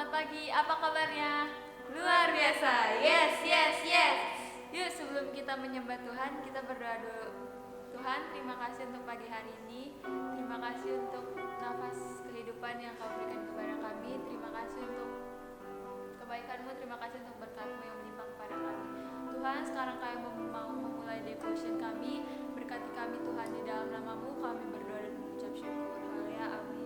Selamat pagi, apa kabarnya? Luar biasa, yes, yes, yes. Yuk sebelum kita menyembah Tuhan, kita berdoa dulu. Tuhan, terima kasih untuk pagi hari ini. Terima kasih untuk nafas kehidupan yang Kau berikan kepada kami. Terima kasih untuk kebaikan-Mu, terima kasih untuk berkat-Mu yang melimpah kepada kami. Tuhan, sekarang kami mau memulai devotion kami. Berkati kami Tuhan, di dalam nama-Mu kami berdoa dan mengucap syukur. Haleluya, amin.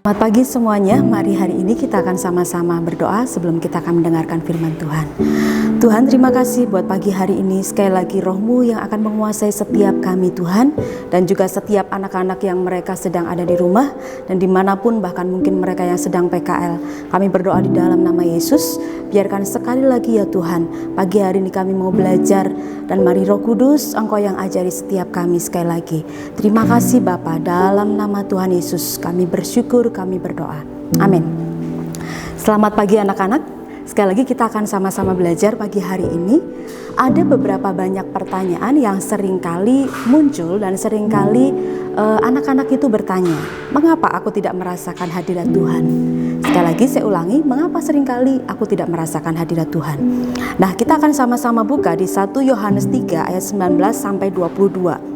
Selamat pagi semuanya, mari hari ini kita akan sama-sama berdoa sebelum kita akan mendengarkan firman Tuhan. Tuhan, terima kasih buat pagi hari ini. Sekali lagi roh-Mu yang akan menguasai setiap kami Tuhan, dan juga setiap anak-anak yang mereka sedang ada di rumah dan dimanapun, bahkan mungkin mereka yang sedang PKL. Kami berdoa di dalam nama Yesus, biarkan sekali lagi ya Tuhan, pagi hari ini kami mau belajar, dan mari Roh Kudus Engkau yang ajari setiap kami sekali lagi. Terima kasih Bapa, dalam nama Tuhan Yesus kami bersyukur, kami berdoa. Amin. Selamat pagi anak-anak. Sekali lagi kita akan sama-sama belajar pagi hari ini. Ada beberapa banyak pertanyaan yang seringkali muncul dan seringkali anak-anak itu bertanya, mengapa aku tidak merasakan hadirat Tuhan? Sekali lagi saya ulangi, mengapa seringkali aku tidak merasakan hadirat Tuhan? Nah, kita akan sama-sama buka di 1 Yohanes 3 ayat 19 sampai 22.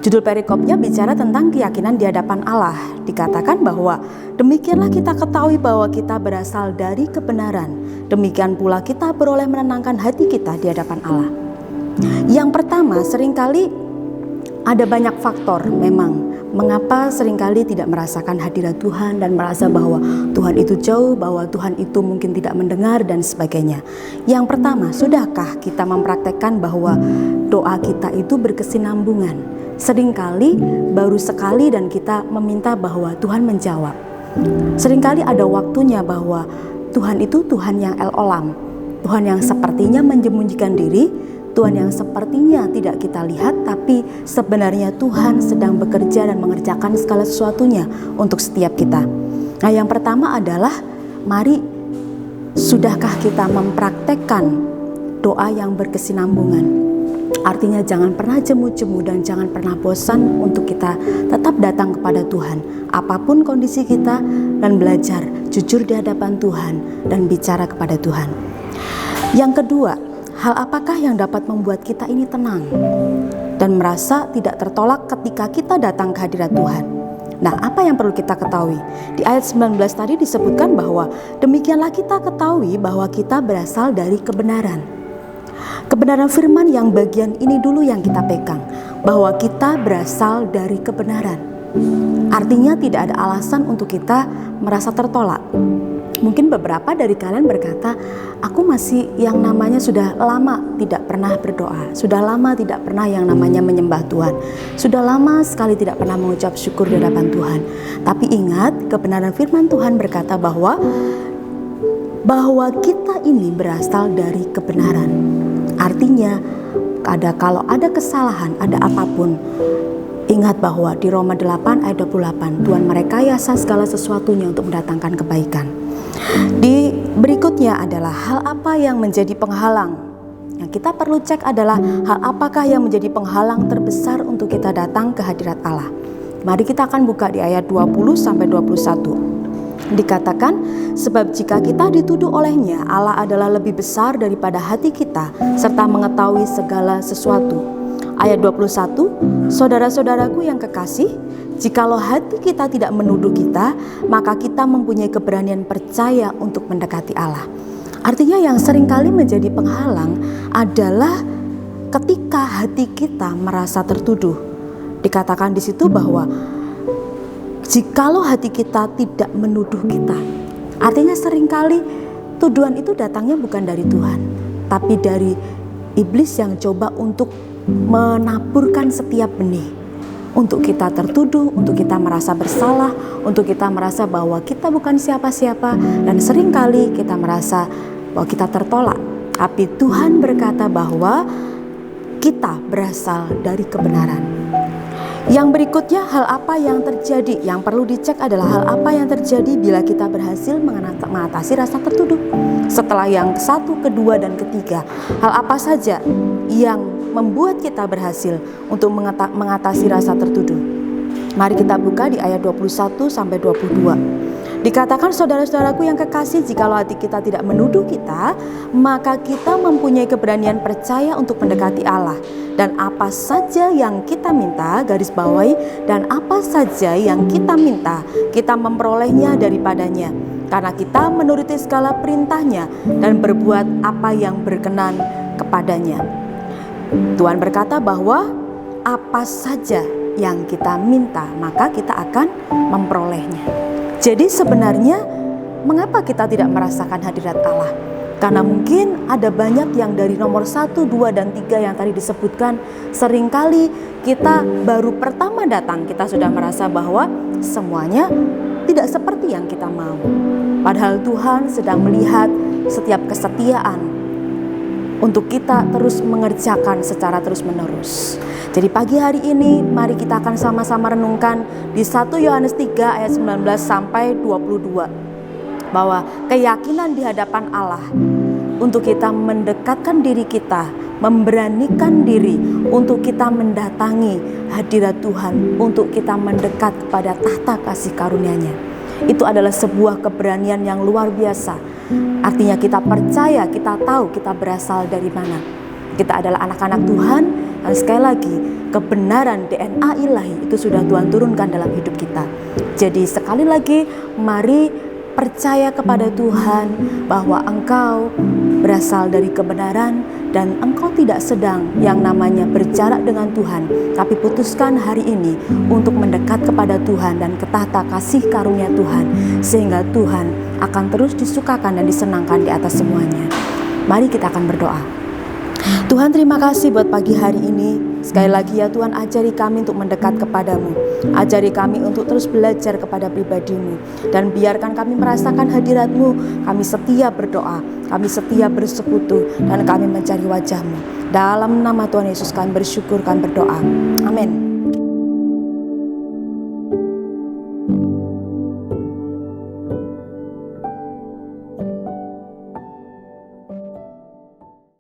Judul perikopnya bicara tentang keyakinan di hadapan Allah. Dikatakan bahwa demikianlah kita ketahui bahwa kita berasal dari kebenaran. Demikian pula kita beroleh menenangkan hati kita di hadapan Allah. Yang pertama, seringkali ada banyak faktor memang mengapa seringkali tidak merasakan hadirat Tuhan dan merasa bahwa Tuhan itu jauh, bahwa Tuhan itu mungkin tidak mendengar dan sebagainya. Yang pertama, sudahkah kita mempraktekkan bahwa doa kita itu berkesinambungan? Seringkali baru sekali dan kita meminta bahwa Tuhan menjawab. Seringkali ada waktunya bahwa Tuhan itu Tuhan yang el-olam, Tuhan yang sepertinya menyembunyikan diri, Tuhan yang sepertinya tidak kita lihat, tapi sebenarnya Tuhan sedang bekerja dan mengerjakan segala sesuatunya untuk setiap kita. Nah, yang pertama adalah mari sudahkah kita mempraktekkan doa yang berkesinambungan. Artinya jangan pernah jemu-jemu dan jangan pernah bosan untuk kita tetap datang kepada Tuhan. Apapun kondisi kita, dan belajar jujur di hadapan Tuhan dan bicara kepada Tuhan. Yang kedua, hal apakah yang dapat membuat kita ini tenang dan merasa tidak tertolak ketika kita datang ke hadirat Tuhan? Nah, apa yang perlu kita ketahui? Di ayat 19 tadi disebutkan bahwa demikianlah kita ketahui bahwa kita berasal dari kebenaran. Kebenaran firman yang bagian ini dulu yang kita pegang, bahwa kita berasal dari kebenaran. Artinya tidak ada alasan untuk kita merasa tertolak. Mungkin beberapa dari kalian berkata, aku masih yang namanya sudah lama tidak pernah berdoa, sudah lama tidak pernah yang namanya menyembah Tuhan, sudah lama sekali tidak pernah mengucap syukur di hadapan Tuhan. Tapi ingat, kebenaran firman Tuhan berkata bahwa kita ini berasal dari kebenaran. Artinya kalau ada kesalahan, ada apapun, ingat bahwa di Roma 8 ayat 28, Tuhan merekayasa segala sesuatunya untuk mendatangkan kebaikan. Di berikutnya adalah hal apa yang menjadi penghalang. Yang kita perlu cek adalah hal apakah yang menjadi penghalang terbesar untuk kita datang ke hadirat Allah. Mari kita akan buka di ayat 20 sampai 21. Dikatakan, sebab jika kita dituduh olehnya, Allah adalah lebih besar daripada hati kita serta mengetahui segala sesuatu. Ayat 21, saudara-saudaraku yang kekasih, jikalau hati kita tidak menuduh kita, maka kita mempunyai keberanian percaya untuk mendekati Allah. Artinya yang seringkali menjadi penghalang adalah ketika hati kita merasa tertuduh. Dikatakan di situ bahwa jikalau hati kita tidak menuduh kita, artinya seringkali tuduhan itu datangnya bukan dari Tuhan, tapi dari iblis yang coba untuk menaburkan setiap benih untuk kita tertuduh, untuk kita merasa bersalah, untuk kita merasa bahwa kita bukan siapa-siapa, dan seringkali kita merasa bahwa kita tertolak. Tapi Tuhan berkata bahwa kita berasal dari kebenaran. Yang berikutnya, hal apa yang terjadi? Yang perlu dicek adalah hal apa yang terjadi bila kita berhasil mengatasi rasa tertuduh. Setelah yang satu, kedua, dan ketiga, hal apa saja yang membuat kita berhasil untuk mengatasi rasa tertuduh? Mari kita buka di ayat 21 sampai 22. Dikatakan, saudara-saudaraku yang kekasih, jikalau hati kita tidak menuduh kita, maka kita mempunyai keberanian percaya untuk mendekati Allah. Dan apa saja yang kita minta, garis bawahi, dan apa saja yang kita minta, kita memperolehnya daripadanya. Karena kita menuruti segala perintahnya dan berbuat apa yang berkenan kepadanya. Tuhan berkata bahwa apa saja yang kita minta, maka kita akan memperolehnya. Jadi sebenarnya mengapa kita tidak merasakan hadirat Allah? Karena mungkin ada banyak yang dari nomor 1, 2, dan 3 yang tadi disebutkan, seringkali kita baru pertama datang, kita sudah merasa bahwa semuanya tidak seperti yang kita mau. Padahal Tuhan sedang melihat setiap kesetiaan untuk kita terus mengerjakan secara terus-menerus. Jadi pagi hari ini mari kita akan sama-sama renungkan di 1 Yohanes 3 ayat 19 sampai 22. Bahwa keyakinan di hadapan Allah untuk kita mendekatkan diri kita, memberanikan diri untuk kita mendatangi hadirat Tuhan, untuk kita mendekat kepada tahta kasih karunia-Nya. Itu adalah sebuah keberanian yang luar biasa. Artinya kita percaya, kita tahu kita berasal dari mana. Kita adalah anak-anak Tuhan, dan sekali lagi kebenaran DNA ilahi itu sudah Tuhan turunkan dalam hidup kita. Jadi sekali lagi mari percaya kepada Tuhan bahwa engkau berasal dari kebenaran dan engkau tidak sedang yang namanya berjarak dengan Tuhan, tapi putuskan hari ini untuk mendekat kepada Tuhan dan ke tahta kasih karunia Tuhan, sehingga Tuhan akan terus disukakan dan disenangkan di atas semuanya. Mari kita akan berdoa. Tuhan, terima kasih buat pagi hari ini. Sekali lagi ya Tuhan, ajari kami untuk mendekat kepadamu. Ajari kami untuk terus belajar kepada pribadi-Mu. Dan biarkan kami merasakan hadirat-Mu. Kami setia berdoa, kami setia bersekutu, dan kami mencari wajah-Mu. Dalam nama Tuhan Yesus kami bersyukur, kami berdoa. Amin.